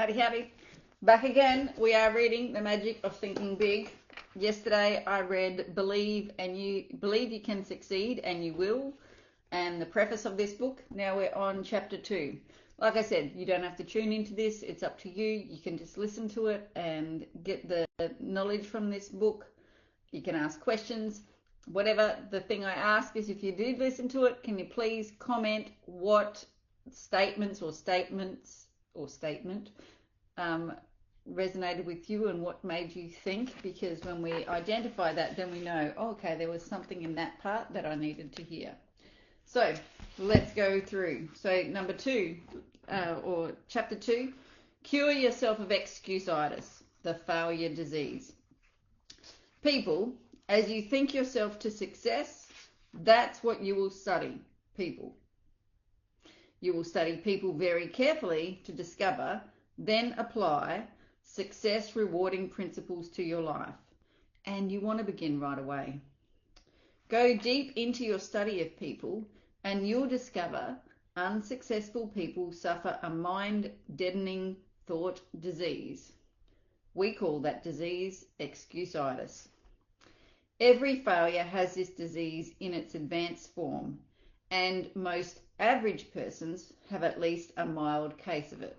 Howdy, howdy. Back again. We are reading The Magic of Thinking Big. Yesterday I read Believe You Can Succeed and You Will, and the preface of this book. Now we're on chapter 2. Like I said, you don't have to tune into this. It's up to you. You can just listen to it and get the knowledge from this book. You can ask questions. Whatever the thing I ask is, if you did listen to it, can you please comment what statement resonated with you and what made you think, because when we identify that, then we know, oh, okay, there was something in that part that I needed to hear. So let's go through. So number 2, or chapter 2, cure yourself of excusitis, the failure disease. People, as you think yourself to success, that's what you will study. People. You will study people very carefully to discover, then apply success rewarding principles to your life. And you want to begin right away. Go deep into your study of people and you'll discover unsuccessful people suffer a mind-deadening thought disease. We call that disease excusitis. Every failure has this disease in its advanced form, and most average persons have at least a mild case of it.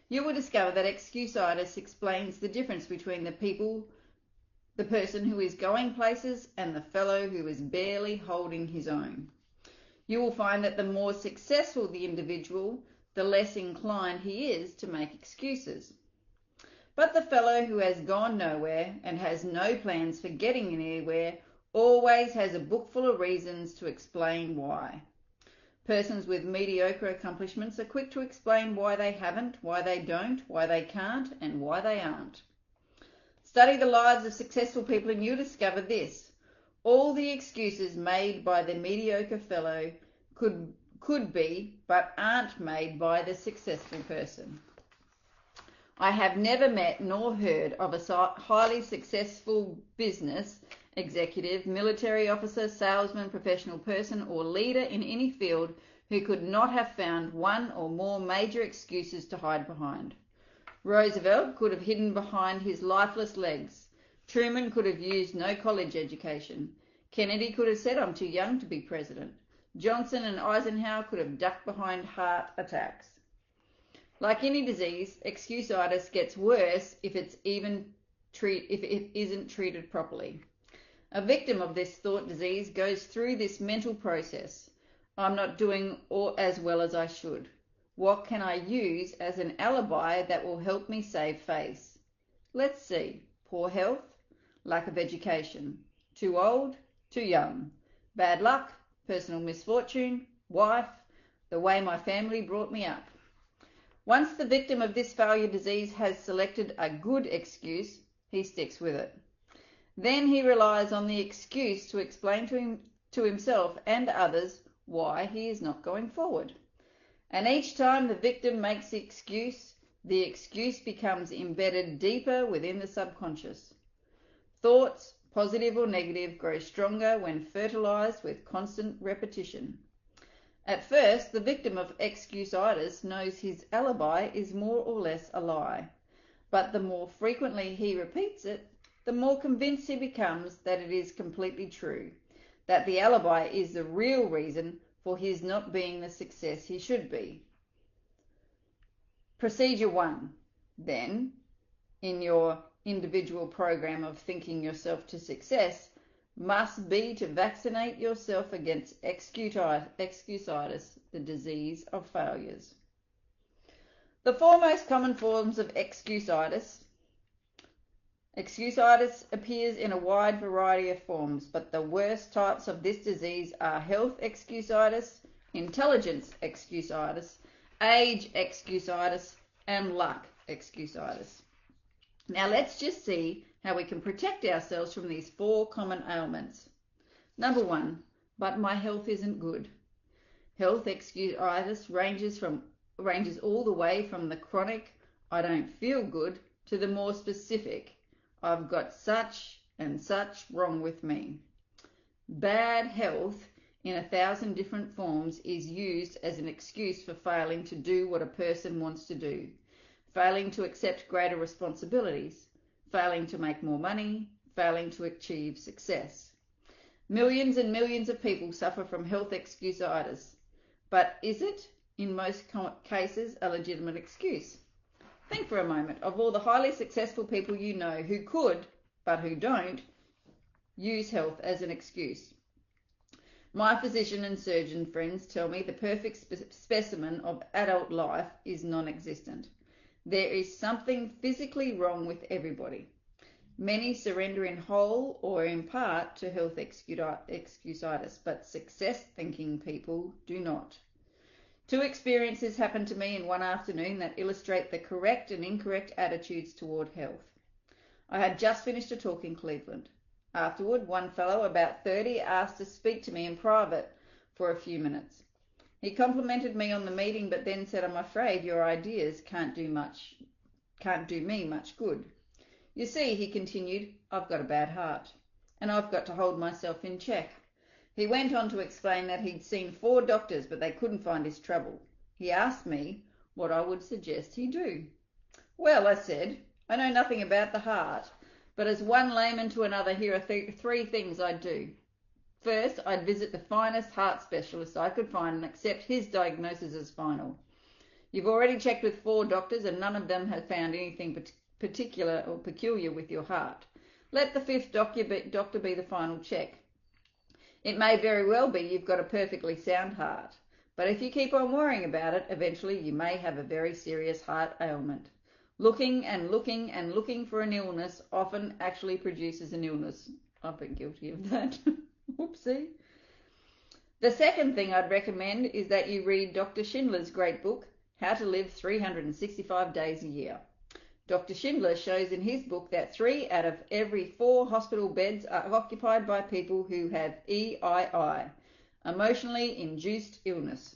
You will discover that excusitis explains the difference between the person who is going places and the fellow who is barely holding his own. You will find that the more successful the individual, the less inclined he is to make excuses. But the fellow who has gone nowhere and has no plans for getting anywhere always has a book full of reasons to explain why. Persons with mediocre accomplishments are quick to explain why they haven't, why they don't, why they can't, and why they aren't. Study the lives of successful people and you'll discover this. All the excuses made by the mediocre fellow could be, but aren't made by the successful person. I have never met nor heard of a highly successful business executive, military officer, salesman, professional person, or leader in any field who could not have found one or more major excuses to hide behind. Roosevelt could have hidden behind his lifeless legs. Truman could have used no college education. Kennedy could have said, I'm too young to be president. Johnson and Eisenhower could have ducked behind heart attacks. Like any disease, excusitis gets worse if it isn't treated properly. A victim of this thought disease goes through this mental process. I'm not doing as well as I should. What can I use as an alibi that will help me save face? Let's see. Poor health, lack of education, too old, too young, bad luck, personal misfortune, wife, the way my family brought me up. Once the victim of this failure disease has selected a good excuse, he sticks with it. Then he relies on the excuse to explain to himself and others why he is not going forward. And each time the victim makes the excuse becomes embedded deeper within the subconscious. Thoughts, positive or negative, grow stronger when fertilized with constant repetition. At first, the victim of excusitis knows his alibi is more or less a lie, but the more frequently he repeats it, the more convinced he becomes that it is completely true, that the alibi is the real reason for his not being the success he should be. Procedure 1, then, in your individual program of thinking yourself to success, must be to vaccinate yourself against excusitis, the disease of failures. The 4 most common forms of excusitis appears in a wide variety of forms, but the worst types of this disease are health excusitis, intelligence excusitis, age excusitis, and luck excusitis. Now let's just see how we can protect ourselves from these 4 common ailments. Number 1, but my health isn't good. Health excusitis ranges all the way from the chronic, I don't feel good, to the more specific, I've got such and such wrong with me. Bad health in 1,000 different forms is used as an excuse for failing to do what a person wants to do. failing to accept greater responsibilities, failing to make more money, failing to achieve success. Millions and millions of people suffer from health excusitis, but is it, in most cases, a legitimate excuse? Think for a moment of all the highly successful people you know who could, but who don't, use health as an excuse. My physician and surgeon friends tell me the perfect specimen of adult life is non-existent. There is something physically wrong with everybody. Many surrender in whole or in part to health excusitis, but success-thinking people do not. 2 experiences happened to me in one afternoon that illustrate the correct and incorrect attitudes toward health. I had just finished a talk in Cleveland. Afterward, one fellow, about 30, asked to speak to me in private for a few minutes. He complimented me on the meeting, but then said, "I'm afraid your ideas can't do me much good. You see," he continued, "I've got a bad heart, and I've got to hold myself in check." He went on to explain that he'd seen 4 doctors, but they couldn't find his trouble. He asked me what I would suggest he do. "Well," I said, "I know nothing about the heart, but as one layman to another, here are 3 things I'd do. First, I'd visit the finest heart specialist I could find and accept his diagnosis as final. You've already checked with 4 doctors and none of them have found anything particular or peculiar with your heart. Let the 5th doctor be the final check. It may very well be you've got a perfectly sound heart, but if you keep on worrying about it, eventually you may have a very serious heart ailment. Looking and looking and looking for an illness often actually produces an illness." I've been guilty of that. Whoopsie. The second thing I'd recommend is that you read Dr. Schindler's great book, How to Live 365 Days a Year. Dr. Schindler shows in his book that 3 out of every 4 hospital beds are occupied by people who have EII, emotionally induced illness.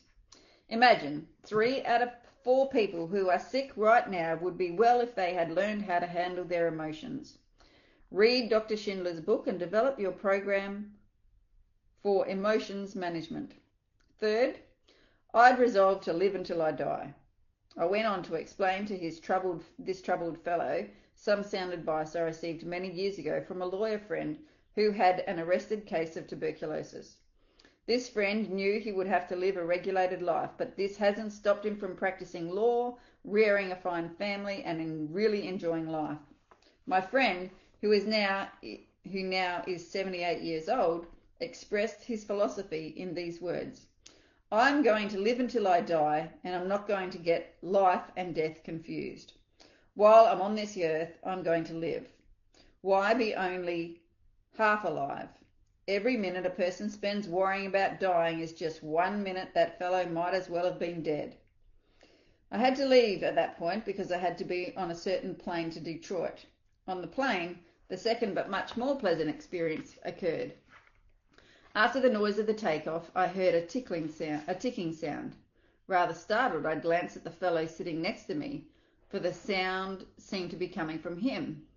Imagine 3 out of 4 people who are sick right now would be well if they had learned how to handle their emotions. Read Dr. Schindler's book and develop your program for emotions management. Third, I'd resolved to live until I die. I went on to explain to this troubled fellow some sound advice I received many years ago from a lawyer friend who had an arrested case of tuberculosis. This friend knew he would have to live a regulated life, but this hasn't stopped him from practicing law, rearing a fine family, and really enjoying life. My friend, who now is 78 years old, expressed his philosophy in these words: "I'm going to live until I die, and I'm not going to get life and death confused. While I'm on this earth, I'm going to live. Why be only half alive? Every minute a person spends worrying about dying is just 1 minute that fellow might as well have been dead." I had to leave at that point because I had to be on a certain plane to Detroit. On the plane, the second but much more pleasant experience occurred. After the noise of the takeoff, I heard a ticking sound. Rather startled, I glanced at the fellow sitting next to me, for the sound seemed to be coming from him.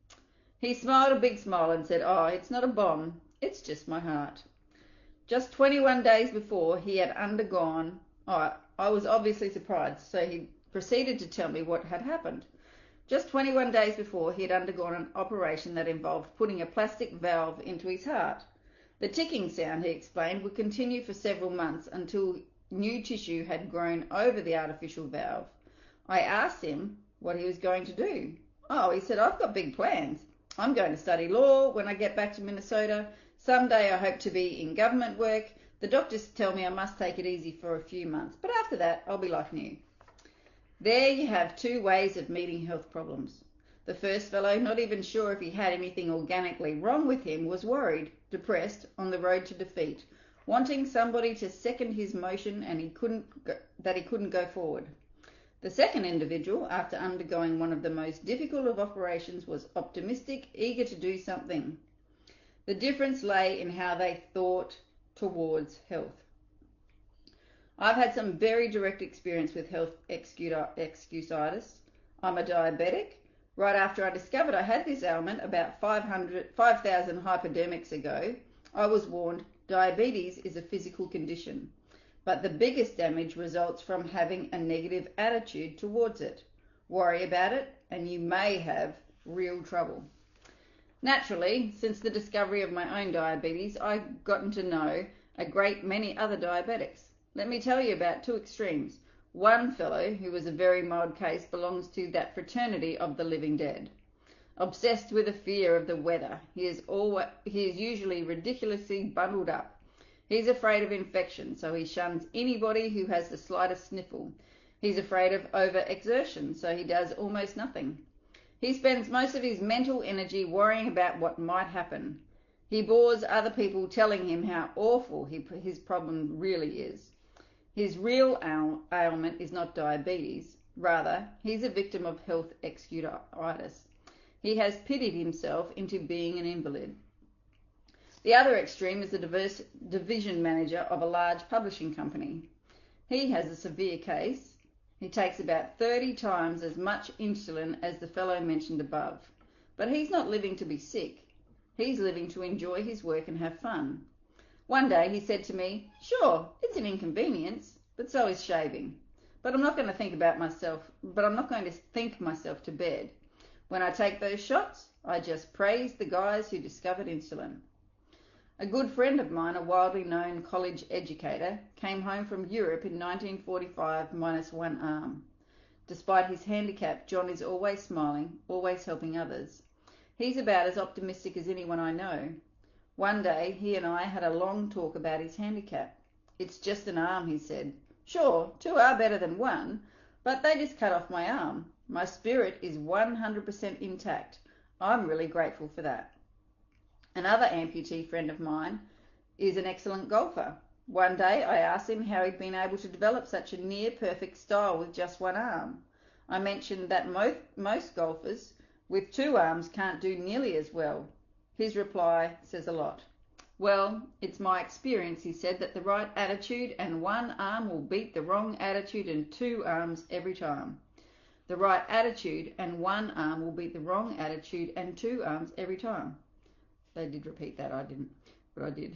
He smiled a big smile and said, "Oh, it's not a bomb, it's just my heart." Just 21 days before he had undergone, I was obviously surprised, so he proceeded to tell me what had happened. Just 21 days before, he had undergone an operation that involved putting a plastic valve into his heart. The ticking sound, he explained, would continue for several months until new tissue had grown over the artificial valve. I asked him what he was going to do. "Oh," he said, "I've got big plans. I'm going to study law when I get back to Minnesota. Someday I hope to be in government work. The doctors tell me I must take it easy for a few months, but after that I'll be like new." There you have 2 ways of meeting health problems. The first fellow, not even sure if he had anything organically wrong with him, was worried, depressed, on the road to defeat, wanting somebody to second his motion and he couldn't go forward. The second individual, after undergoing one of the most difficult of operations, was optimistic, eager to do something. The difference lay in how they thought towards health. I've had some very direct experience with health excusitis. I'm a diabetic. Right after I discovered I had this ailment about 5,000 hypodermics ago, I was warned diabetes is a physical condition, but the biggest damage results from having a negative attitude towards it. Worry about it and you may have real trouble. Naturally, since the discovery of my own diabetes, I've gotten to know a great many other diabetics. Let me tell you about two extremes. One fellow, who was a very mild case, belongs to that fraternity of the living dead. Obsessed with a fear of the weather, he is usually ridiculously bundled up. He's afraid of infection, so he shuns anybody who has the slightest sniffle. He's afraid of overexertion, so he does almost nothing. He spends most of his mental energy worrying about what might happen. He bores other people telling him how awful his problem really is. His real ailment is not diabetes. Rather, he's a victim of health excusitis. He has pitied himself into being an invalid. The other extreme is the division manager of a large publishing company. He has a severe case. He takes about 30 times as much insulin as the fellow mentioned above. But he's not living to be sick. He's living to enjoy his work and have fun. One day he said to me, "Sure, it's an inconvenience, but so is shaving. But I'm not going to think myself to bed. When I take those shots, I just praise the guys who discovered insulin." A good friend of mine, a widely known college educator, came home from Europe in 1945 minus one arm. Despite his handicap, John is always smiling, always helping others. He's about as optimistic as anyone I know. One day, he and I had a long talk about his handicap. "It's just an arm," he said. "Sure, two are better than one, but they just cut off my arm. My spirit is 100% intact. I'm really grateful for that." Another amputee friend of mine is an excellent golfer. One day I asked him how he'd been able to develop such a near-perfect style with just one arm. I mentioned that most golfers with two arms can't do nearly as well. His reply says a lot. "Well, it's my experience," he said, "that the right attitude and one arm will beat the wrong attitude and two arms every time. The right attitude and one arm will beat the wrong attitude and two arms every time." They did repeat that, I didn't, but I did.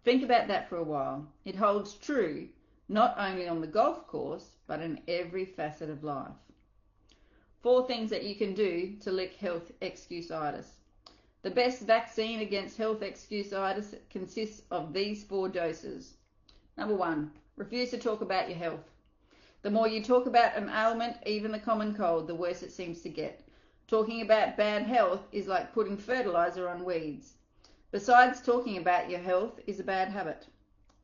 Think about that for a while. It holds true not only on the golf course, but in every facet of life. 4 things that you can do to lick health excusitis. The best vaccine against health excusitis consists of these 4 doses. Number 1, refuse to talk about your health. The more you talk about an ailment, even the common cold, the worse it seems to get. Talking about bad health is like putting fertilizer on weeds. Besides, talking about your health is a bad habit.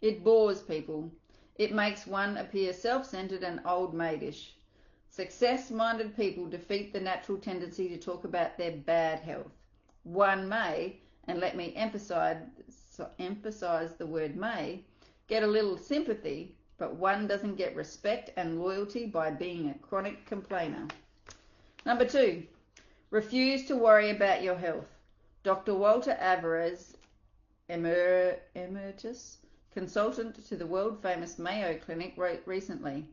It bores people. It makes one appear self-centered and old-maidish. Success-minded people defeat the natural tendency to talk about their bad health. One may, and let me emphasize the word may, get a little sympathy, but one doesn't get respect and loyalty by being a chronic complainer. Number 2, refuse to worry about your health. Dr. Walter Alvarez, emeritus consultant to the world-famous Mayo Clinic, wrote recently,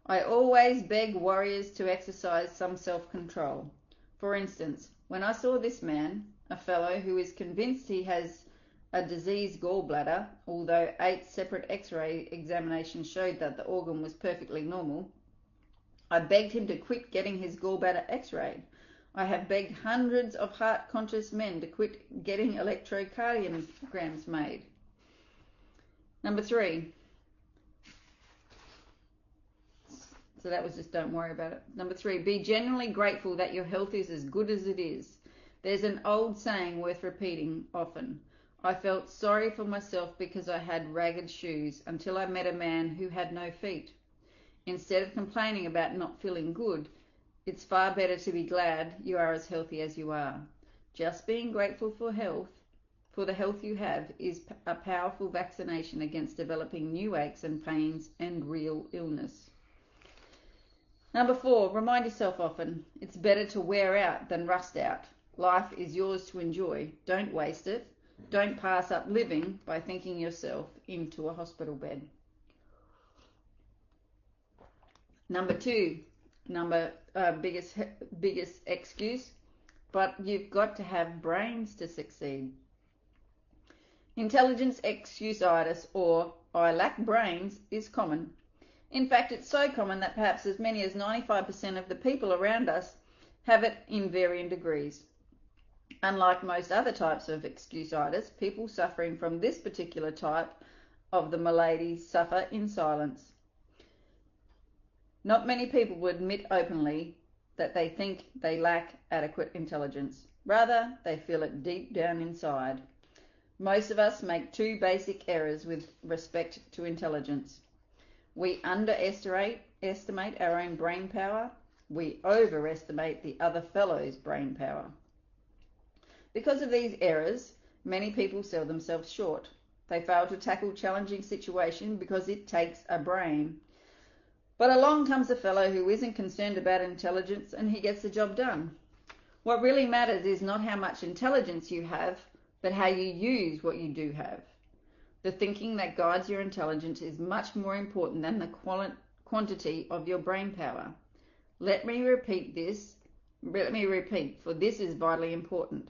"I always beg warriors to exercise some self-control. For instance, when I saw this man, a fellow who is convinced he has a diseased gallbladder, although 8 separate x-ray examinations showed that the organ was perfectly normal, I begged him to quit getting his gallbladder x-rayed. I have begged hundreds of heart-conscious men to quit getting electrocardiograms made." Number 3. So that was just don't worry about it. Number 3, be genuinely grateful that your health is as good as it is. There's an old saying worth repeating often. I felt sorry for myself because I had ragged shoes until I met a man who had no feet. Instead of complaining about not feeling good, it's far better to be glad you are as healthy as you are. Just being grateful for the health you have, is a powerful vaccination against developing new aches and pains and real illness. Number 4, remind yourself often, it's better to wear out than rust out. Life is yours to enjoy. Don't waste it. Don't pass up living by thinking yourself into a hospital bed. Number 2, biggest excuse, but you've got to have brains to succeed. Intelligence excusitis, or I lack brains, is common. In fact, it's so common that perhaps as many as 95% of the people around us have it in varying degrees. Unlike most other types of excusitis, people suffering from this particular type of the malady suffer in silence. Not many people will admit openly that they think they lack adequate intelligence. Rather, they feel it deep down inside. Most of us make two basic errors with respect to intelligence. We underestimate our own brain power. We overestimate the other fellow's brain power. Because of these errors, many people sell themselves short. They fail to tackle challenging situations because it takes a brain. But along comes a fellow who isn't concerned about intelligence and he gets the job done. What really matters is not how much intelligence you have, but how you use what you do have. The thinking that guides your intelligence is much more important than the quantity of your brain power. Let me repeat, for this is vitally important.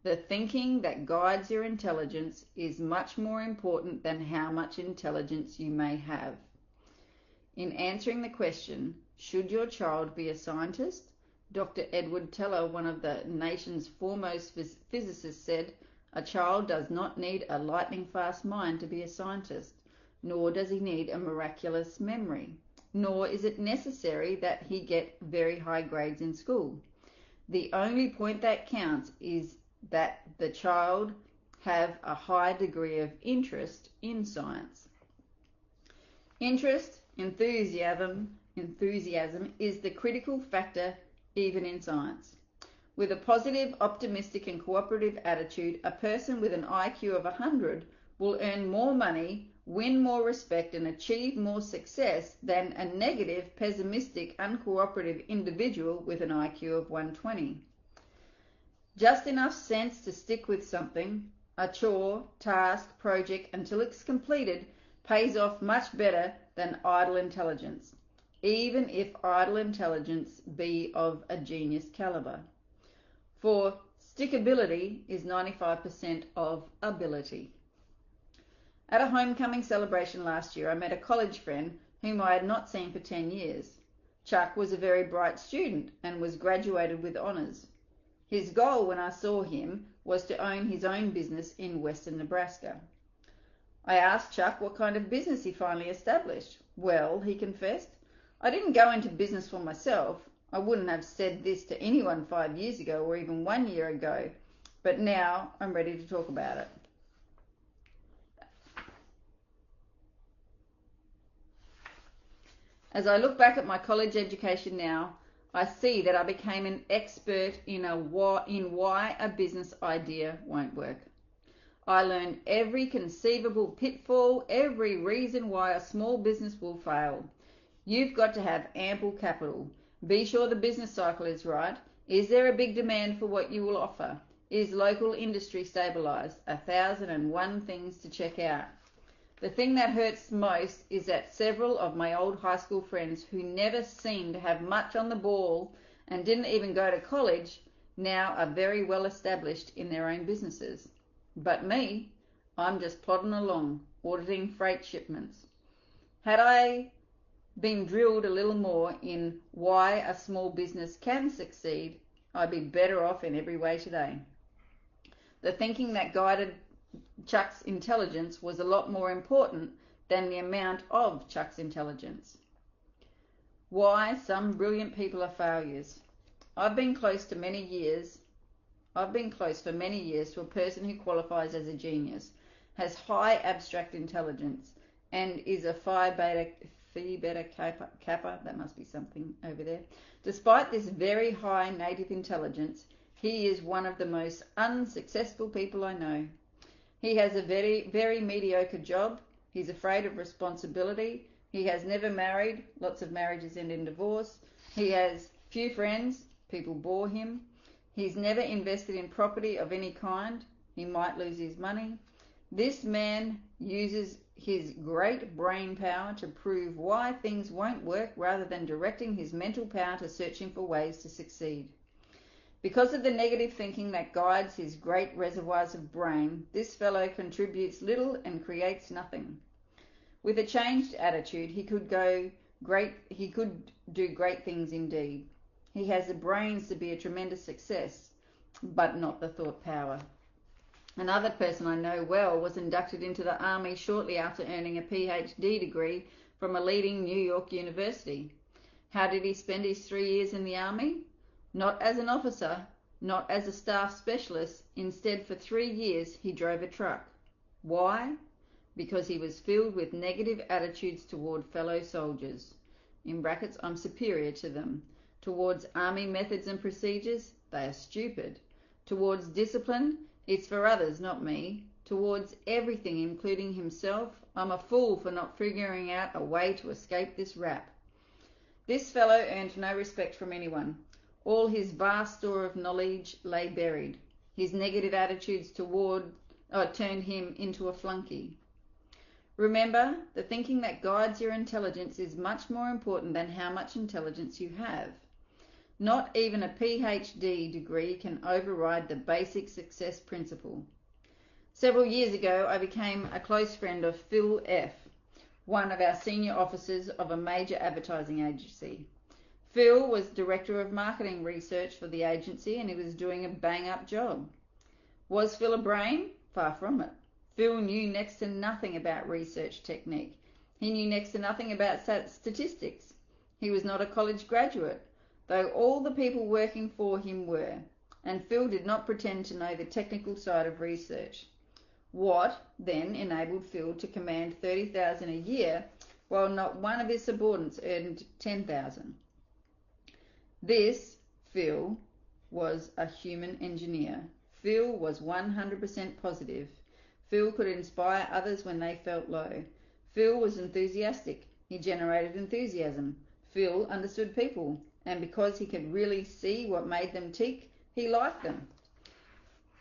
The thinking that guides your intelligence is much more important than how much intelligence you may have. In answering the question, should your child be a scientist? Dr. Edward Teller, one of the nation's foremost physicists, said, "A child does not need a lightning-fast mind to be a scientist, nor does he need a miraculous memory, nor is it necessary that he get very high grades in school. The only point that counts is that the child have a high degree of interest in science." Interest, enthusiasm is the critical factor even in science. With a positive, optimistic and cooperative attitude, a person with an IQ of 100 will earn more money, win more respect and achieve more success than a negative, pessimistic, uncooperative individual with an IQ of 120. Just enough sense to stick with something, a chore, task, project until it's completed pays off much better than idle intelligence, even if idle intelligence be of a genius caliber. For stickability is 95% of ability. At a homecoming celebration last year, I met a college friend whom I had not seen for 10 years. Chuck was a very bright student and was graduated with honors. His goal when I saw him was to own his own business in western Nebraska. I asked Chuck what kind of business he finally established. "Well," he confessed, "I didn't go into business for myself. I wouldn't have said this to anyone 5 years ago or even 1 year ago, but now I'm ready to talk about it." As I look back at my college education now, I see that I became an expert in why a business idea won't work. I learned every conceivable pitfall, every reason why a small business will fail. You've got to have ample capital. Be sure the business cycle is right. Is there a big demand for what you will offer? Is local industry stabilized? 1,001 things to check out. The thing that hurts most is that several of my old high school friends who never seemed to have much on the ball and didn't even go to college now are very well established in their own businesses. But me, I'm just plodding along, auditing freight shipments. Had I been drilled a little more in why a small business can succeed, I'd be better off in every way today. The thinking that guided Chuck's intelligence was a lot more important than the amount of Chuck's intelligence. Why some brilliant people are failures. I've been close for many years to a person who qualifies as a genius, has high abstract intelligence, and is a Phi Beta Kappa, that must be something over there. Despite this very high native intelligence, he is one of the most unsuccessful people I know. He has a very, very mediocre job. He's afraid of responsibility. He has never married. Lots of marriages end in divorce. He has few friends. People bore him. He's never invested in property of any kind. He might lose his money. This man uses his great brain power to prove why things won't work rather than directing his mental power to searching for ways to succeed. Because of the negative thinking that guides his great reservoirs of brain, this fellow contributes little and creates nothing. With a changed attitude, he could go He could do great things indeed. He has the brains to be a tremendous success, but not the thought power. Another person I know well was inducted into the Army shortly after earning a PhD degree from a leading New York university. How did he spend his 3 years in the Army? Not as an officer, not as a staff specialist. Instead, for 3 years, he drove a truck. Why? Because he was filled with negative attitudes toward fellow soldiers. In brackets, I'm superior to them. Towards Army methods and procedures, they are stupid. Towards discipline, it's for others, not me. Towards everything, including himself, I'm a fool for not figuring out a way to escape this rap. This fellow earned no respect from anyone. All his vast store of knowledge lay buried. His negative attitudes turned him into a flunky. Remember, the thinking that guides your intelligence is much more important than how much intelligence you have. Not even a PhD degree can override the basic success principle. Several years ago, I became a close friend of Phil F., one of our senior officers of a major advertising agency. Phil was director of marketing research for the agency, and he was doing a bang-up job. Was Phil a brain? Far from it. Phil knew next to nothing about research technique. He knew next to nothing about statistics. He was not a college graduate, though all the people working for him were, and Phil did not pretend to know the technical side of research. What, then, enabled Phil to command $30,000 a year, while not one of his subordinates earned $10,000? This, Phil, was a human engineer. Phil was 100% positive. Phil could inspire others when they felt low. Phil was enthusiastic. He generated enthusiasm. Phil understood people, and because he could really see what made them tick, he liked them.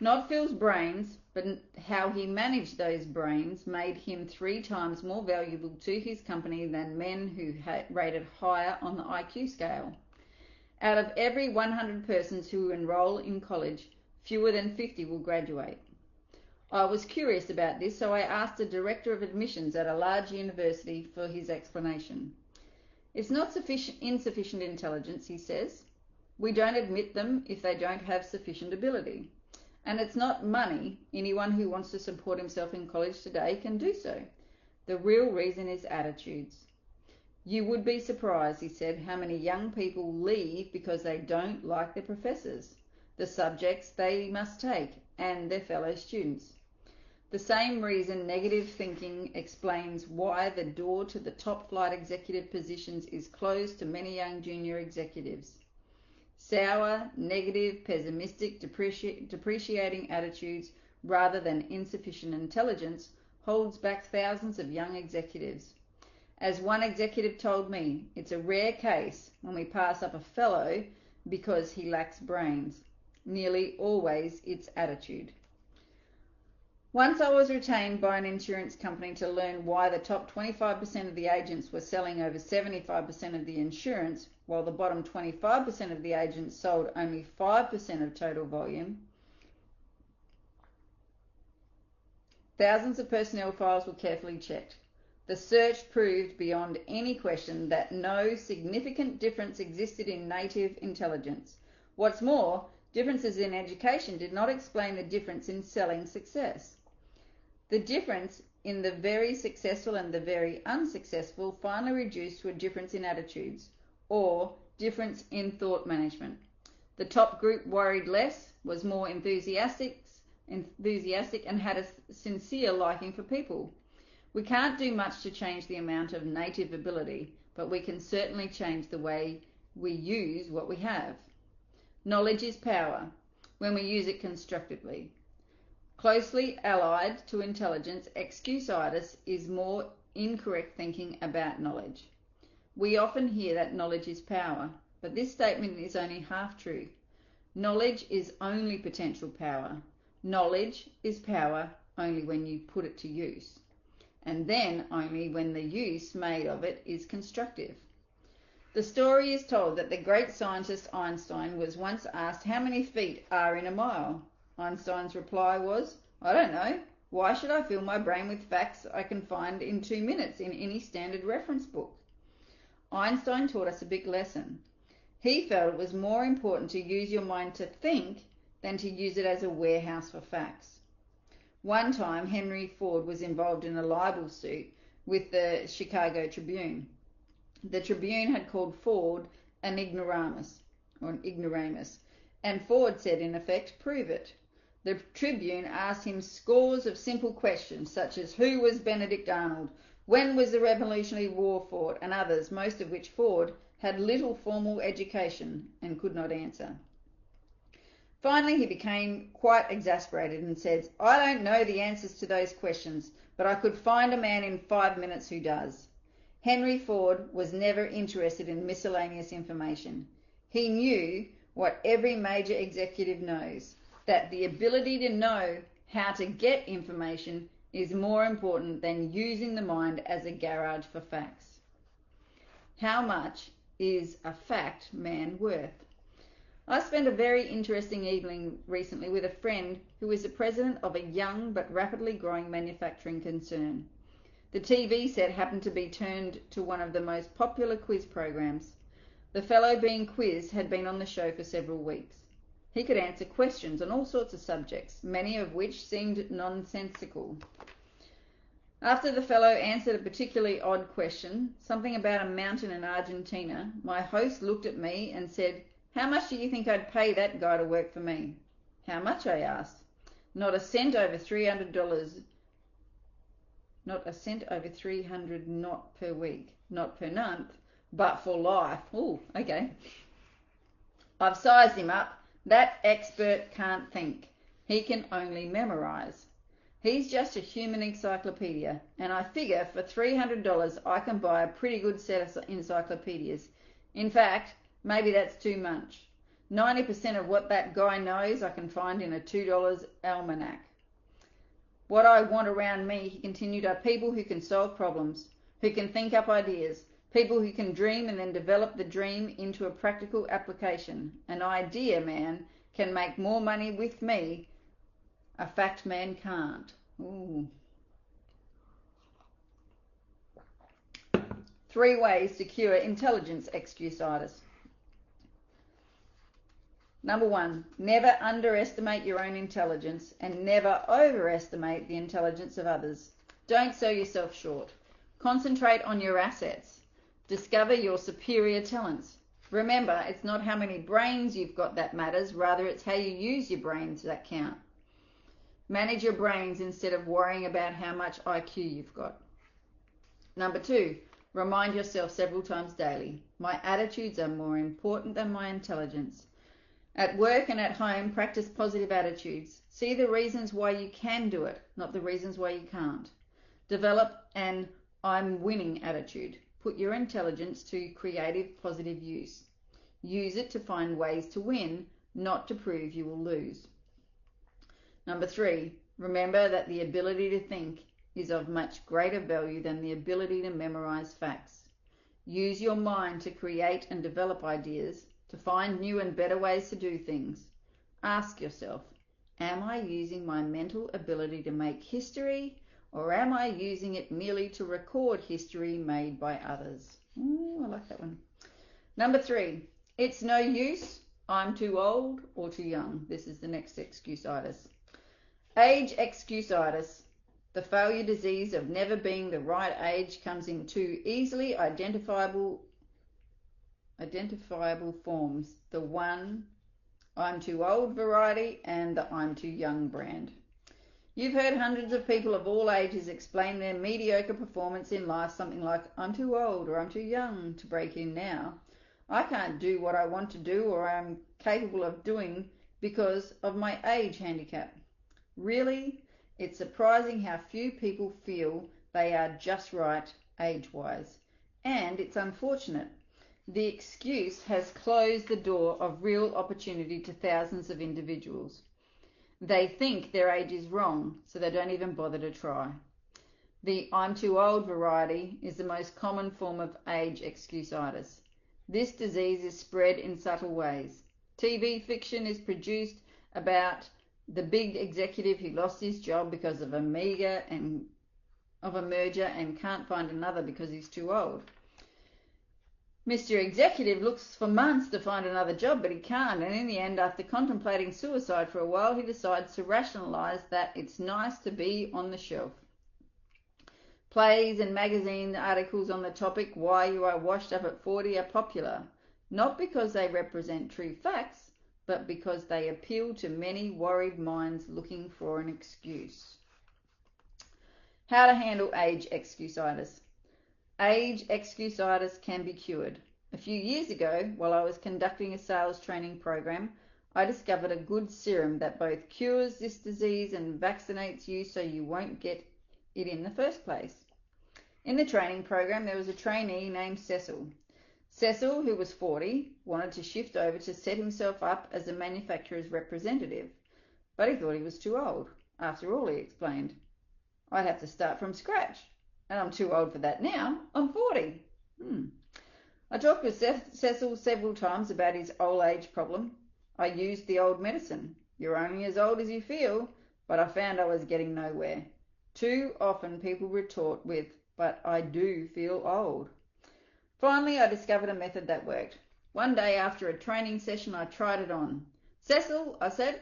Not Phil's brains, but how he managed those brains made him 3 times more valuable to his company than men who rated higher on the IQ scale. Out of every 100 persons who enroll in college, fewer than 50 will graduate. I was curious about this, so I asked the director of admissions at a large university for his explanation. It's not insufficient intelligence, he says. We don't admit them if they don't have sufficient ability. And it's not money. Anyone who wants to support himself in college today can do so. The real reason is attitudes. You would be surprised, he said, how many young people leave because they don't like their professors, the subjects they must take, and their fellow students. The same reason negative thinking explains why the door to the top flight executive positions is closed to many young junior executives. Sour, negative, pessimistic, depreciating attitudes rather than insufficient intelligence holds back thousands of young executives. As one executive told me, it's a rare case when we pass up a fellow because he lacks brains. Nearly always it's attitude. Once I was retained by an insurance company to learn why the top 25% of the agents were selling over 75% of the insurance, while the bottom 25% of the agents sold only 5% of total volume. Thousands of personnel files were carefully checked. The search proved beyond any question that no significant difference existed in native intelligence. What's more, differences in education did not explain the difference in selling success. The difference in the very successful and the very unsuccessful finally reduced to a difference in attitudes, or difference in thought management. The top group worried less, was more enthusiastic and had a sincere liking for people. We can't do much to change the amount of native ability, but we can certainly change the way we use what we have. Knowledge is power when we use it constructively. Closely allied to intelligence, excusitis is more incorrect thinking about knowledge. We often hear that knowledge is power, but this statement is only half true. Knowledge is only potential power. Knowledge is power only when you put it to use, and then only when the use made of it is constructive. The story is told that the great scientist Einstein was once asked how many feet are in a mile. Einstein's reply was, I don't know. Why should I fill my brain with facts I can find in 2 minutes in any standard reference book? Einstein taught us a big lesson. He felt it was more important to use your mind to think than to use it as a warehouse for facts. One time, Henry Ford was involved in a libel suit with the Chicago Tribune. The Tribune had called Ford an ignoramus, and Ford said, in effect, prove it. The Tribune asked him scores of simple questions, such as who was Benedict Arnold, when was the Revolutionary War fought, and others, most of which Ford had little formal education and could not answer. Finally, he became quite exasperated and said, I don't know the answers to those questions, but I could find a man in 5 minutes who does. Henry Ford was never interested in miscellaneous information. He knew what every major executive knows, that the ability to know how to get information is more important than using the mind as a garage for facts. How much is a fact man worth? I spent a very interesting evening recently with a friend who is the president of a young but rapidly growing manufacturing concern. The TV set happened to be turned to one of the most popular quiz programs. The fellow being quizzed had been on the show for several weeks. He could answer questions on all sorts of subjects, many of which seemed nonsensical. After the fellow answered a particularly odd question, something about a mountain in Argentina, my host looked at me and said, how much do you think I'd pay that guy to work for me? How much? I asked. Not a cent over $300. Not a cent over 300, not per week, not per month, but for life. Oh, okay. I've sized him up. That expert can't think. He can only memorize. He's just a human encyclopedia, and I figure for $300 I can buy a pretty good set of encyclopedias. In fact, maybe that's too much. 90% of what that guy knows I can find in a $2 almanac. What I want around me, he continued, are people who can solve problems, who can think up ideas, people who can dream and then develop the dream into a practical application. An idea man can make more money with me. A fact man can't. Ooh. 3 ways to cure intelligence excusitis. Number 1, never underestimate your own intelligence and never overestimate the intelligence of others. Don't sell yourself short. Concentrate on your assets. Discover your superior talents. Remember, it's not how many brains you've got that matters, rather it's how you use your brains that count. Manage your brains instead of worrying about how much IQ you've got. Number 2, remind yourself several times daily, my attitudes are more important than my intelligence. At work and at home, practice positive attitudes. See the reasons why you can do it, not the reasons why you can't. Develop an I'm winning attitude. Put your intelligence to creative, positive use. Use it to find ways to win, not to prove you will lose. Number 3, remember that the ability to think is of much greater value than the ability to memorize facts. Use your mind to create and develop ideas, to find new and better ways to do things. Ask yourself, am I using my mental ability to make history, or am I using it merely to record history made by others? Ooh, I like that one. Number 3, it's no use, I'm too old or too young. This is the next excusitis. Age excusitis, the failure disease of never being the right age, comes in 2 easily identifiable forms. The one, I'm too old variety, and the I'm too young brand. You've heard hundreds of people of all ages explain their mediocre performance in life something like, I'm too old or I'm too young to break in now. I can't do what I want to do or I'm capable of doing because of my age handicap. Really, it's surprising how few people feel they are just right age-wise. And it's unfortunate. The excuse has closed the door of real opportunity to thousands of individuals. They think their age is wrong, so they don't even bother to try. The I'm too old variety is the most common form of age excusitis. This disease is spread in subtle ways. TV fiction is produced about the big executive who lost his job because of a merger and can't find another because he's too old. Mr. Executive looks for months to find another job, but he can't, and in the end, after contemplating suicide for a while, he decides to rationalize that it's nice to be on the shelf. Plays and magazine articles on the topic "Why You Are Washed Up at 40" are popular, not because they represent true facts, but because they appeal to many worried minds looking for an excuse. How to handle age excusitis. Age excusitis can be cured. A few years ago, while I was conducting a sales training program, I discovered a good serum that both cures this disease and vaccinates you so you won't get it in the first place. In the training program, there was a trainee named Cecil. Cecil, who was 40, wanted to shift over to set himself up as a manufacturer's representative, but he thought he was too old. After all, he explained, I'd have to start from scratch, and I'm too old for that now. I'm 40. I talked with Cecil several times about his old age problem. I used the old medicine. You're only as old as you feel, but I found I was getting nowhere. Too often people retort with, but I do feel old. Finally, I discovered a method that worked. One day after a training session, I tried it on. Cecil, I said,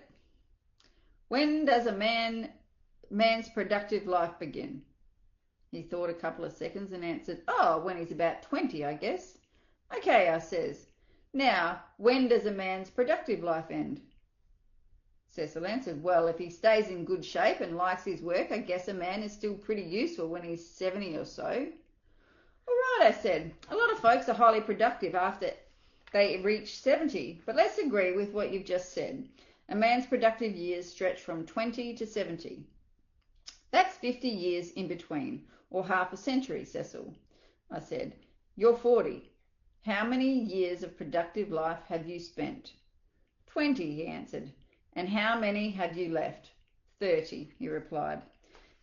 when does a man's productive life begin? He thought a couple of seconds and answered, when he's about 20, I guess. Okay, I says. Now, when does a man's productive life end? Cecil answered, well, if he stays in good shape and likes his work, I guess a man is still pretty useful when he's 70 or so. All right, I said. A lot of folks are highly productive after they reach 70, but let's agree with what you've just said. A man's productive years stretch from 20 to 70. That's 50 years in between, or half a century, Cecil. I said, you're 40. How many years of productive life have you spent? 20, he answered. And how many have you left? 30, he replied.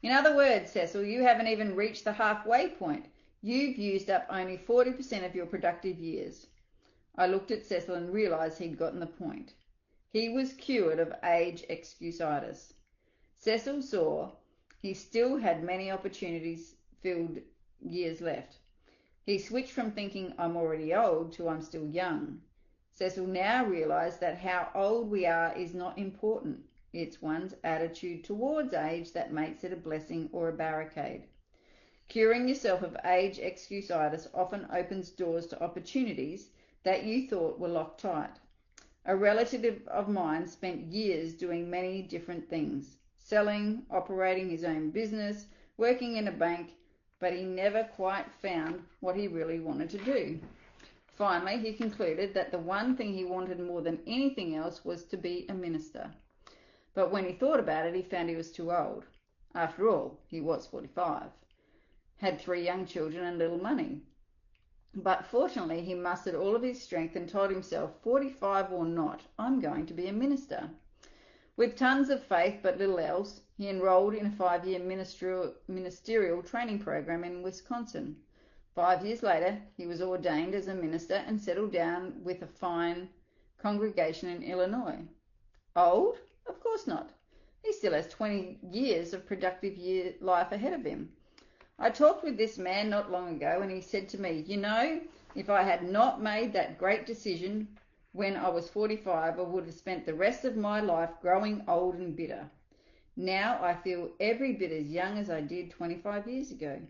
In other words, Cecil, you haven't even reached the halfway point. You've used up only 40% of your productive years. I looked at Cecil and realized he'd gotten the point. He was cured of age excusitis. Cecil saw he still had many opportunities-filled years left. He switched from thinking I'm already old to I'm still young. Cecil now realized that how old we are is not important. It's one's attitude towards age that makes it a blessing or a barricade. Curing yourself of age excusitis often opens doors to opportunities that you thought were locked tight. A relative of mine spent years doing many different things, selling, operating his own business, working in a bank, but he never quite found what he really wanted to do. Finally, he concluded that the one thing he wanted more than anything else was to be a minister. But when he thought about it, he found he was too old. After all, he was 45, had 3 young children and little money. But fortunately, he mustered all of his strength and told himself, 45 or not, I'm going to be a minister. With tons of faith but little else, he enrolled in a 5-year ministerial training program in Wisconsin. 5 years later, he was ordained as a minister and settled down with a fine congregation in Illinois. Old? Of course not. He still has 20 years of productive life ahead of him. I talked with this man not long ago and he said to me, if I had not made that great decision when I was 45, I would have spent the rest of my life growing old and bitter. Now I feel every bit as young as I did 25 years ago.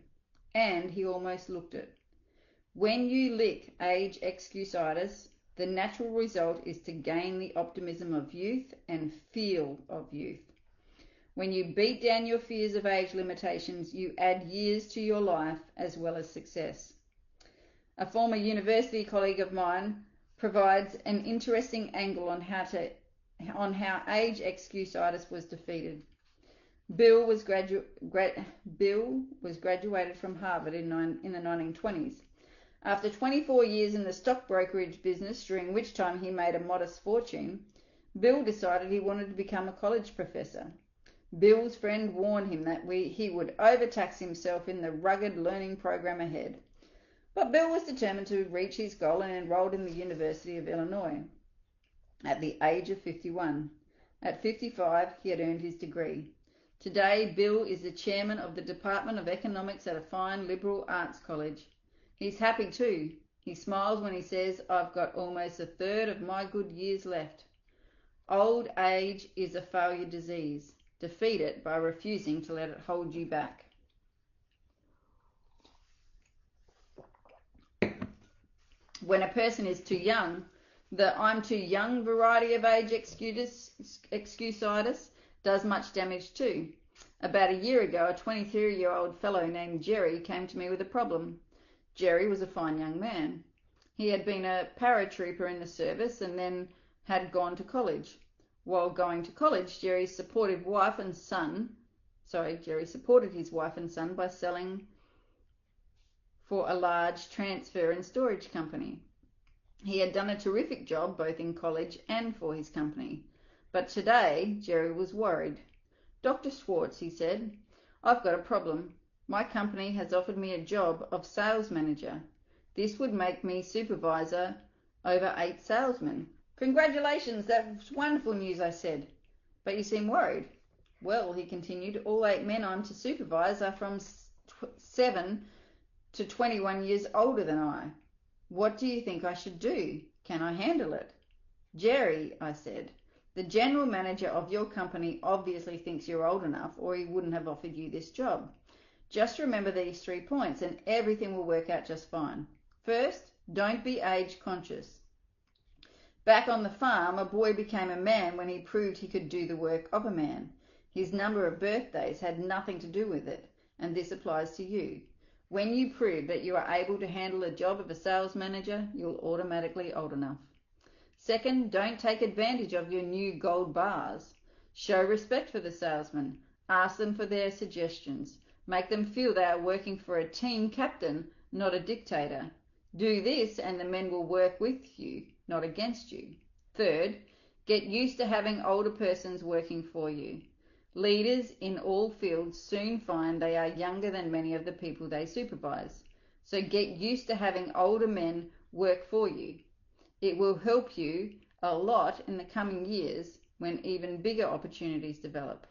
And he almost looked it. When you lick age excusitis, the natural result is to gain the optimism of youth and feel of youth. When you beat down your fears of age limitations, you add years to your life as well as success. A former university colleague of mine provides an interesting angle on how age excusitis was defeated. Bill was graduated from Harvard in the 1920s. After 24 years in the stock brokerage business, during which time he made a modest fortune, Bill decided he wanted to become a college professor. Bill's friend warned him that he would overtax himself in the rugged learning program ahead. But Bill was determined to reach his goal and enrolled in the University of Illinois at the age of 51. At 55, he had earned his degree. Today, Bill is the chairman of the Department of Economics at a fine liberal arts college. He's happy too, He smiles when he says, I've got almost a third of my good years left. Old age is a failure disease. Defeat it by refusing to let it hold you back. When a person is too young, the I'm too young variety of age excusitis does much damage too. About a year ago, a 23-year-old fellow named Jerry came to me with a problem. Jerry was a fine young man. He had been a paratrooper in the service and then had gone to college. While going to college, Jerry supported his wife and son by selling for a large transfer and storage company. He had done a terrific job both in college and for his company. But today, Jerry was worried. Dr. Schwartz, he said, I've got a problem. My company has offered me a job of sales manager. This would make me supervisor over 8 salesmen. Congratulations, that's wonderful news, I said. But you seem worried. Well, he continued, all 8 men I'm to supervise are from 7 to 21 years older than I. What do you think I should do? Can I handle it? Jerry, I said, the general manager of your company obviously thinks you're old enough or he wouldn't have offered you this job. Just remember these 3 points and everything will work out just fine. First, don't be age conscious. Back on the farm, a boy became a man when he proved he could do the work of a man. His number of birthdays had nothing to do with it, and this applies to you. When you prove that you are able to handle the job of a sales manager, you'll automatically old enough. Second, don't take advantage of your new gold bars. Show respect for the salesman. Ask them for their suggestions. Make them feel they are working for a team captain, not a dictator. Do this and the men will work with you, not against you. Third, get used to having older persons working for you. Leaders in all fields soon find they are younger than many of the people they supervise. So get used to having older men work for you. It will help you a lot in the coming years when even bigger opportunities develop.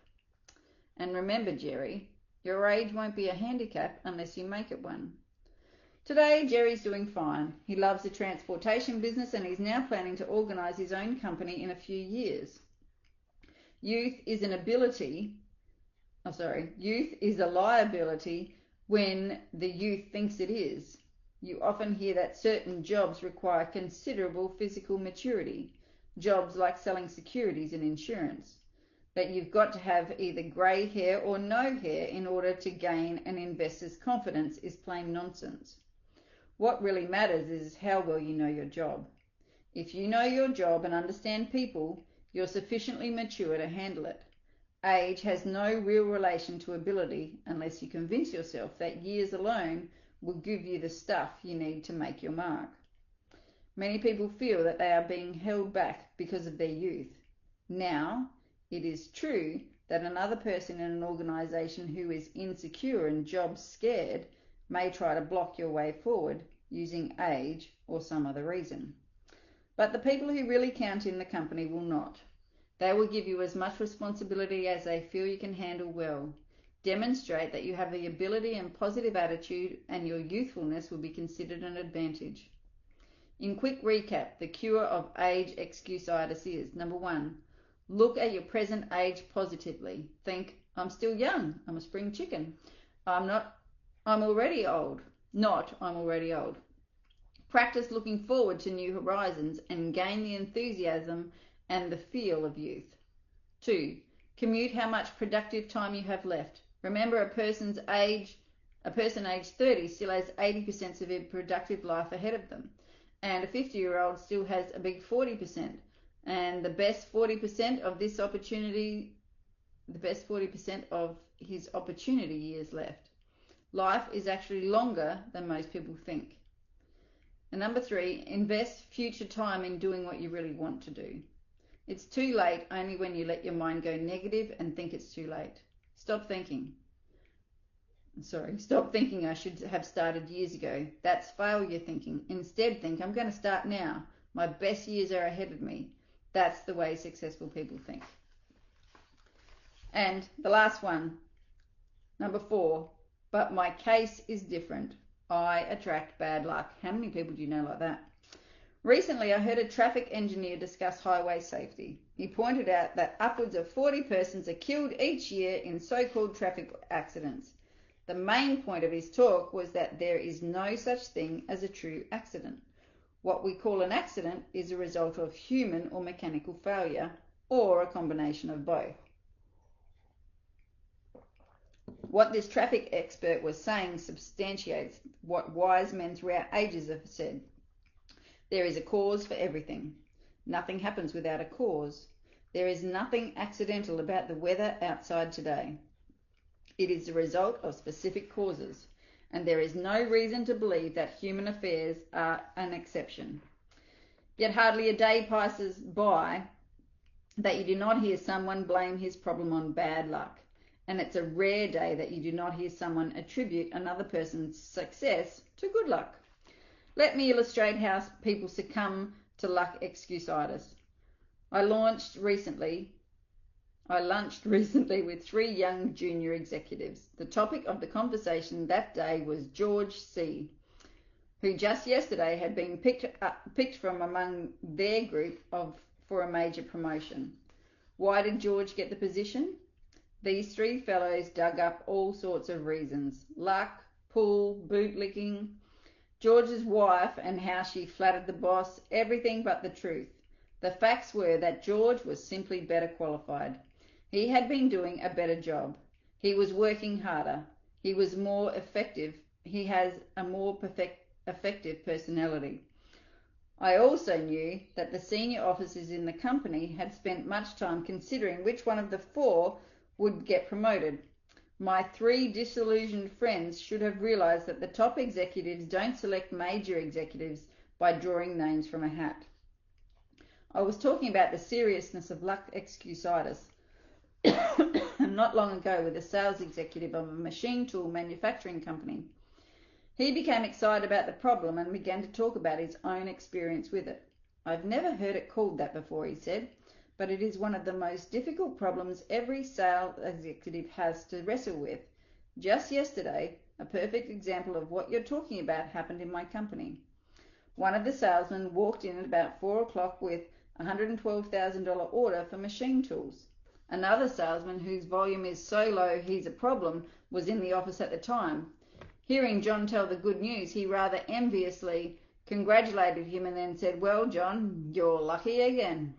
And remember, Jerry, your age won't be a handicap unless you make it one. Today, Jerry's doing fine. He loves the transportation business and he's now planning to organise his own company in a few years. Youth is a liability when the youth thinks it is. You often hear that certain jobs require considerable physical maturity, jobs like selling securities and insurance. But you've got to have either grey hair or no hair in order to gain an investor's confidence is plain nonsense. What really matters is how well you know your job. If you know your job and understand people, you're sufficiently mature to handle it. Age has no real relation to ability unless you convince yourself that years alone will give you the stuff you need to make your mark. Many people feel that they are being held back because of their youth. Now, it is true that another person in an organisation who is insecure and job scared may try to block your way forward using age or some other reason. But the people who really count in the company will not. They will give you as much responsibility as they feel you can handle well. Demonstrate that you have the ability and positive attitude, and your youthfulness will be considered an advantage. In quick recap, the cure of age excusitis is: number 1, look at your present age positively. Think, I'm still young, I'm a spring chicken. I'm already old. Not, I'm already old. Practice looking forward to new horizons and gain the enthusiasm and the feel of youth. 2, commute how much productive time you have left. Remember, a person aged 30 still has 80% of their productive life ahead of them, and a 50-year-old still has a big 40%, and the best 40% of his opportunity years left. Life is actually longer than most people think. And number 3, invest future time in doing what you really want to do. It's too late only when you let your mind go negative and think it's too late. Stop thinking I should have started years ago. That's failure thinking. Instead think, I'm going to start now. My best years are ahead of me. That's the way successful people think. And the last one, number 4, but my case is different. I attract bad luck. How many people do you know like that? Recently, I heard a traffic engineer discuss highway safety. He pointed out that upwards of 40 persons are killed each year in so-called traffic accidents. The main point of his talk was that there is no such thing as a true accident. What we call an accident is a result of human or mechanical failure, or a combination of both. What this traffic expert was saying substantiates what wise men throughout ages have said. There is a cause for everything. Nothing happens without a cause. There is nothing accidental about the weather outside today. It is the result of specific causes, and there is no reason to believe that human affairs are an exception. Yet hardly a day passes by that you do not hear someone blame his problem on bad luck, and it's a rare day that you do not hear someone attribute another person's success to good luck. Let me illustrate how people succumb to luck excusitis. I lunched recently with 3 young junior executives. The topic of the conversation that day was George C., who just yesterday had been picked from among their group for a major promotion. Why did George get the position? These 3 fellows dug up all sorts of reasons: luck, pull, bootlicking, George's wife and how she flattered the boss, everything but the truth. The facts were that George was simply better qualified. He had been doing a better job. He was working harder. He was more effective. He has a more effective personality. I also knew that the senior officers in the company had spent much time considering which one of the 4 would get promoted. My 3 disillusioned friends should have realized that the top executives don't select major executives by drawing names from a hat. I was talking about the seriousness of luck excusitis not long ago with a sales executive of a machine tool manufacturing company. He became excited about the problem and began to talk about his own experience with it. I've never heard it called that before, he said, but it is one of the most difficult problems every sales executive has to wrestle with. Just yesterday, a perfect example of what you're talking about happened in my company. One of the salesmen walked in at about 4 o'clock with a $112,000 order for machine tools. Another salesman, whose volume is so low he's a problem, was in the office at the time. Hearing John tell the good news, he rather enviously congratulated him and then said, "Well, John, you're lucky again."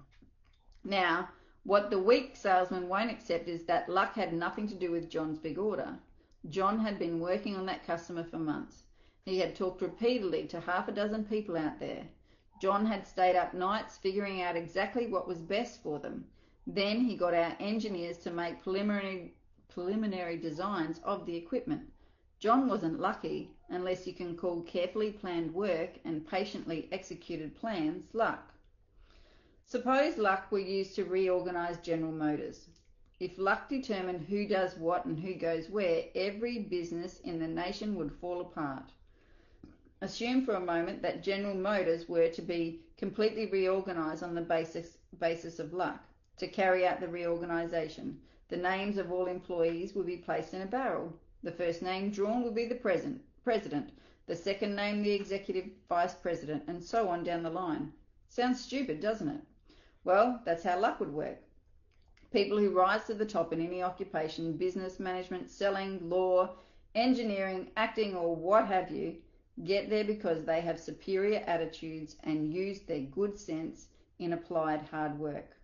Now, what the weak salesman won't accept is that luck had nothing to do with John's big order. John had been working on that customer for months. He had talked repeatedly to half a dozen people out there. John had stayed up nights figuring out exactly what was best for them. Then he got our engineers to make preliminary designs of the equipment. John wasn't lucky unless you can call carefully planned work and patiently executed plans luck. Suppose luck were used to reorganize General Motors. If luck determined who does what and who goes where, every business in the nation would fall apart. Assume for a moment that General Motors were to be completely reorganized on the basis of luck. To carry out the reorganization, the names of all employees would be placed in a barrel. The first name drawn would be the president, the second name the executive vice president, and so on down the line. Sounds stupid, doesn't it? Well, that's how luck would work. People who rise to the top in any occupation, business, management, selling, law, engineering, acting, or what have you, get there because they have superior attitudes and use their good sense in applied hard work.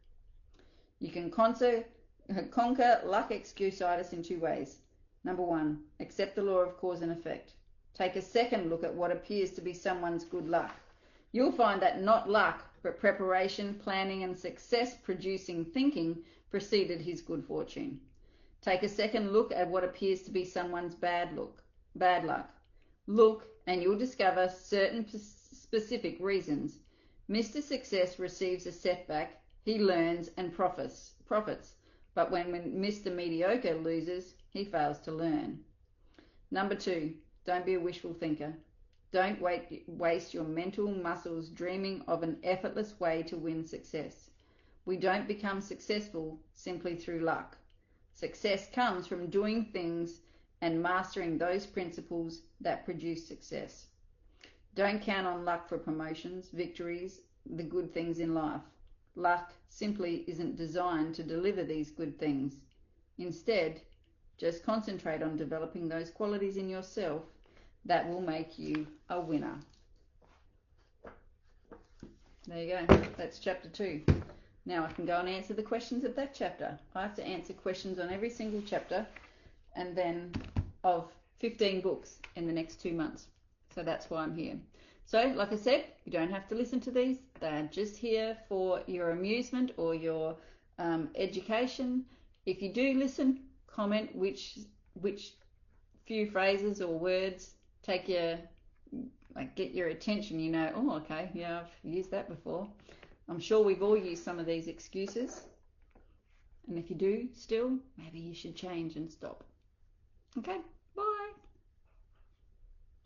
You can conquer luck excusitis in 2 ways. Number 1, accept the law of cause and effect. Take a second look at what appears to be someone's good luck. You'll find that not luck, but preparation, planning, and success-producing thinking preceded his good fortune. Take a second look at what appears to be someone's bad luck. Look, and you'll discover certain specific reasons. Mr. Success receives a setback, he learns and profits. But when Mr. Mediocre loses, he fails to learn. Number 2, don't be a wishful thinker. Don't waste your mental muscles dreaming of an effortless way to win success. We don't become successful simply through luck. Success comes from doing things and mastering those principles that produce success. Don't count on luck for promotions, victories, the good things in life. Luck simply isn't designed to deliver these good things. Instead, just concentrate on developing those qualities in yourself that will make you a winner. There you go. That's chapter 2. Now I can go and answer the questions of that chapter. I have to answer questions on every single chapter, and then of 15 books in the next 2 months. So that's why I'm here. So, like I said, you don't have to listen to these. They're just here for your amusement or your education. If you do listen, comment which few phrases or words take your, get your attention. You know, oh, okay, yeah, I've used that before. I'm sure we've all used some of these excuses. And if you do still, maybe you should change and stop. Okay,